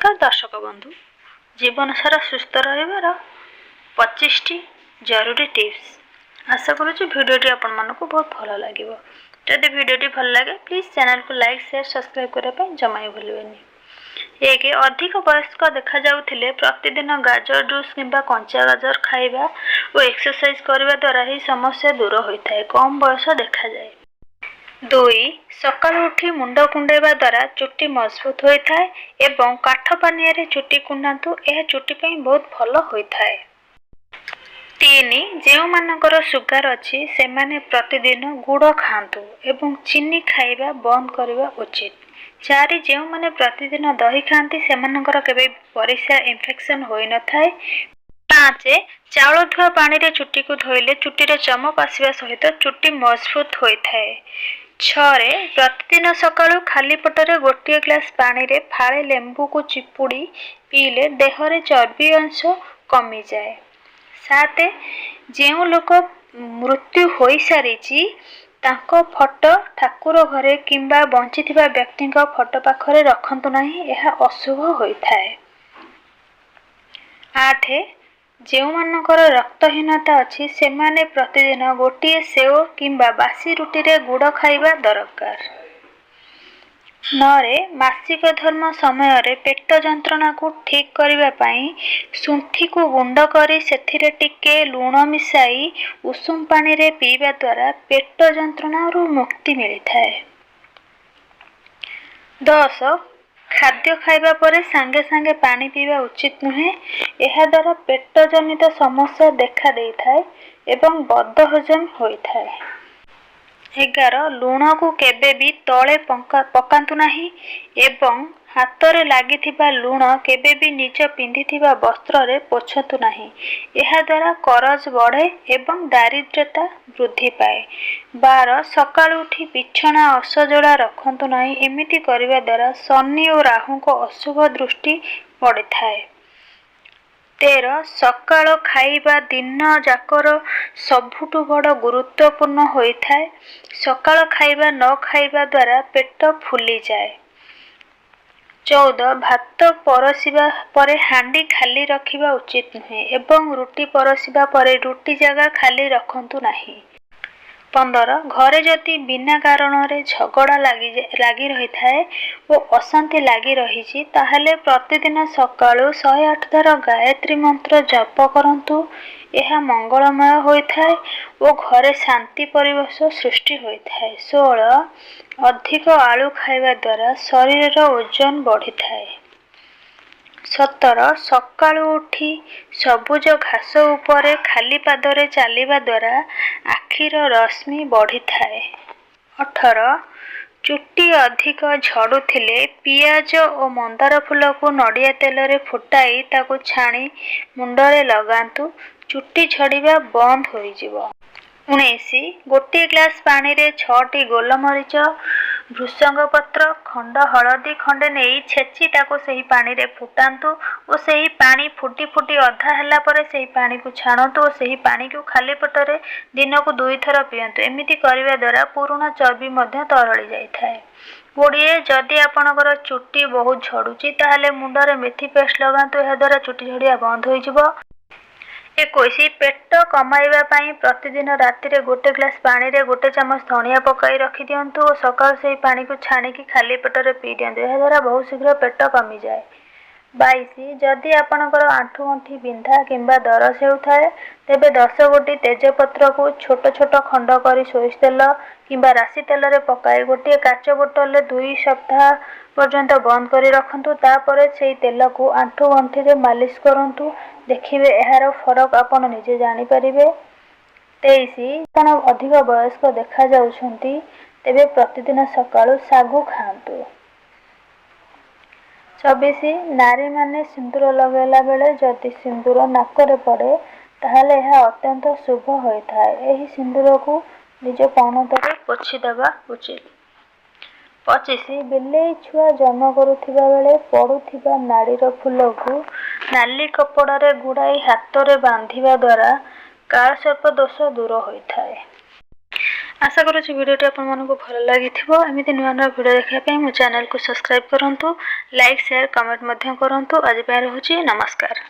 नमस्कार दर्शक बंधु जीवन सारा सुस्थ रहिबार 25टी जरूरी टिप्स आशा करूँ भिडियोटी आपण मानक बहुत भल लगे। जदि भिडियोटी भल लगे प्लीज चैनल को लाइक शेयर सब्सक्राइब करने जमा ही भूलें। एक अधिक वयस्क देखा जाउथिले प्रतिदिन गाजर जूस किंबा कंचा गाजर खाइबा और एक्सरसाइज करने द्वारा ही समस्या दूर होता है, कम बयस देखा जाए। 2 सकाळु उठी मुंड कुंडेवा द्वारा चुट्टी मजबूत होता है एवं काठ पानिया रे चुट्टी कुंडातु, यह चुट्टी पई बहुत भल होता है। 3 जो मानकर सुगार अच्छी से माने प्रतिदिन गुड़ खातु एवं चीनी खाइबा बंद करवा उचित। 4 जो माने प्रतिदिन दही खाती से केबे परिस्रा इन्फेक्शन होई न थाए। 5 चाउल धुआ पानी रे चुट्टी को धोइले चुट्टी रे चमक आसवा सहित चुट्टी मजबूत होता है। 6 प्रतिदिन सकाळु खाली पटरे गोटे ग्लास पानी रे फाळे लेंबू को चिपुड़ी पीले देह रे चर्बी अंश कमी जाए। 7 जो लोक मृत्यु हो सारी तांको फोटो ठाकुर घरे किंबा बंचिथिबा व्यक्ति फोटो पाखरे रखंतु नहीं, यह अशुभ होता है। 8 जो मानकर रक्तहीनता अच्छी से माने प्रतिदिन गोटे सेव किंबा बासी रुटी रे गुड़ खाइबा दरकार। 9 मासिक धर्म समय रे पेट जंत्रणा को ठीक करबा पई सुंठी को गुंड करी सेथिरे टिके लूण मिसाई उषुम पानी रे पीबा द्वारा पेट जंत्रणा रु मुक्ति मिलता है। 10 खाद्य खाइबा परे सांगे सांगे पानी पीवा उचित नुहे, यह द्वारा पेट जनित समस्या देखा दे थाए एवं बदहजम होता है। 11 लूण को केबे भी तले पकांतु नहीं एवं हाथ रे लागिथिबा लूण केबे भी निज पिंधिथिबा वस्त्र रे पोछतु नहीं, यह द्वारा करज बढ़े एवं दारिद्र्यता वृद्धि पाए। 12 सकाळु उठी बिछना असजड़ा रखंतु नहीं, एमिति करिबा द्वारा शनि और राहु को अशुभ दृष्टि पड़े थाए। 13 सकाळ खाइबा दिन जाकर सबुठु बड़ गुरुत्वपूर्ण होता है। सकाळ खाइबा न खाइबा द्वारा पेट फुली जाए। 14 भात परसिबा परे हांडी खाली रखिबा उचित नुहे एवं रुटी परसिबा परे रुटी जगह खाली रखंतु नहीं। 15 घरे जदि बिना कारण रे झगड़ा लगी रही थाए वो अशांति लगी रही ताहले प्रतिदिन सकाळु 108 थर गायत्री मंत्र जप करंतु, यह मंगलमय होता है और घरे शांति परिवेश सृष्टि होता है। 16 अधिक आलू खाइबा द्वारा शरीर ओजन बढ़ी थाए। 17 सकाळु उठी सबुज घास उपरे खाली पादरे चलिबा द्वारा आखिर रश्मि बढ़ी थाए। 18 चुट्टी अधिक झड़ुथिले पियाज और मंदार फूल को नड़िया तेल रे फुटाई ताको छाणी मुंडरे लगांतु, चुट्टी झड़िबा बंद होई जिवो। 19 गोटे ग्लास पानी रे 6टी गोलमरीच भृषंग पत्र खंड हलदी खंडे नहीं छेची ताको सही पानी रे फुटांतु और सही पानी फुटी फुटी अधा हैला परे सही पानी को छाणतु और सही पानी को खाली पटरे दिन को 2 थर पियंतु। एमिति करिबा द्वारा पुराना चर्बी मध्य तरली जाई थाए। 20 जदि आपनकर चुट्टी बहुत झड़ुची ताहले मुंडरे मेथी पेस्ट लगांतु, यह द्वारा चुट्टी झड़िया बंद होई जिवो। 21 पेट कमाइबा पई प्रतिदिन राति रे गोटे ग्लास पानी रे गोटे चमच धनिया पकाई रखी दियंतु और सकाळ से पानी को छाणी की खाली पेट रे पी दियंतु, यह द्वारा बहुत शीघ्र पेट कमी जाए। 22 जदि आपनकर आंठू गंठी बिंधा किंबा दरज हेउथाए तेबे 10 गोटी तेजपत्र को छोट छोट खंड करी सोरिष तेल किंबा राशि तेल रे पकाई गोटे काच बोतल रे 2 सप्ताह पर्यंत बंद करी रखंतु, तापरे सेही तेल को आंठू गंठी रे मालिश करंतु, देखिबे एहार फरक आपण निजे जानि परिबे। 23 आपण अधिक वयस्क देखा जाउछंती तेबे प्रतिदिन सकाळु सागु खांतु। 24 नारी माने सिंदूर लगेला बेले जदि सिंदूर नाकरे पड़े ताहले यह अत्यंत शुभ होता है, यही सिंदूर को निज पौनतरे पोछि देबा उचित। 25 बिलेई छुआ जन्म करुथिबा बेले पड़ुथिबा नाड़ीर फूल को नाली कपड़ा रे गुड़ाई हाथ रे बांधिबा द्वारा काल सर्प दोष दूर होता है। आशा करुँच भिडियोटी आपको भल लगी एमती नुआ नुआ भिडियो देखा मो चैनल को सब्सक्राइब करूँ, लाइक शेयर कमेंट करूँ। आज रोचे नमस्कार।